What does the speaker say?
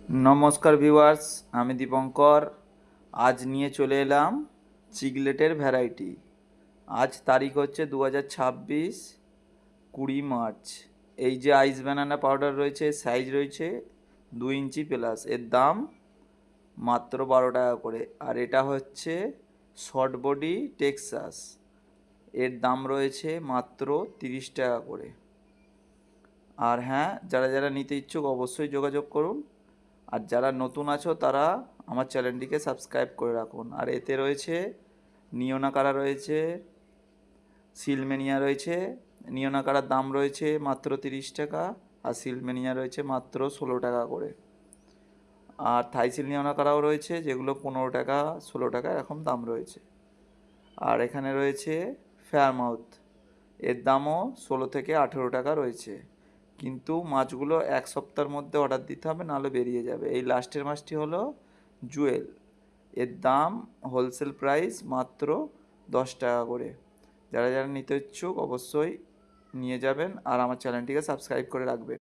নমস্কার ভিউয়ার্স, আমি দীপঙ্কর। আজ নিয়ে চলে এলাম চিগলেটের ভ্যারাইটি। আজ তারিখ হচ্ছে 2026 20 মার্চ। এই যে আইস ব্যানানা পাউডার রয়েছে, সাইজ রয়েছে 2 ইঞ্চি প্লাস। এর দাম মাত্র 12 টাকা করে। আর এটা হচ্ছে শর্ট বডি টেক্সাস, এর দাম রয়েছে মাত্র 30 টাকা করে। আর হ্যাঁ, যারা যারা নিতে ইচ্ছুক অবশ্যই যোগাযোগ করুন। আর যারা নতুন আছো তারা আমার চ্যানেলটিকে সাবস্ক্রাইব করে রাখুন। আর এতে রয়েছে নিওনাকারা রয়েছে, সিলমেনিয়া রয়েছে। নিওনাকারার দাম রয়েছে মাত্র 30 টাকা, আর সিলমেনিয়া রয়েছে মাত্র 16 টাকা করে। আর থাইসিল নিওনাকারাও রয়েছে, যেগুলো 15 টাকা 16 টাকা এরকম দাম রয়েছে। আর এখানে রয়েছে ফেয়ারমাউথ, এর দামও 16 থেকে 18 টাকা রয়েছে। কিন্তু মাছগুলো এক সপ্তাহের মধ্যে অর্ডার দিতে হবে, নাহলে বেরিয়ে যাবে। এই লাস্টের মাছটি হলো জুয়েল, এর দাম হোলসেল প্রাইস মাত্র 10 টাকা করে। যারা যারা নিতে ইচ্ছুক অবশ্যই নিয়ে যাবেন, আর আমার চ্যানেলটিকে সাবস্ক্রাইব করে রাখবেন।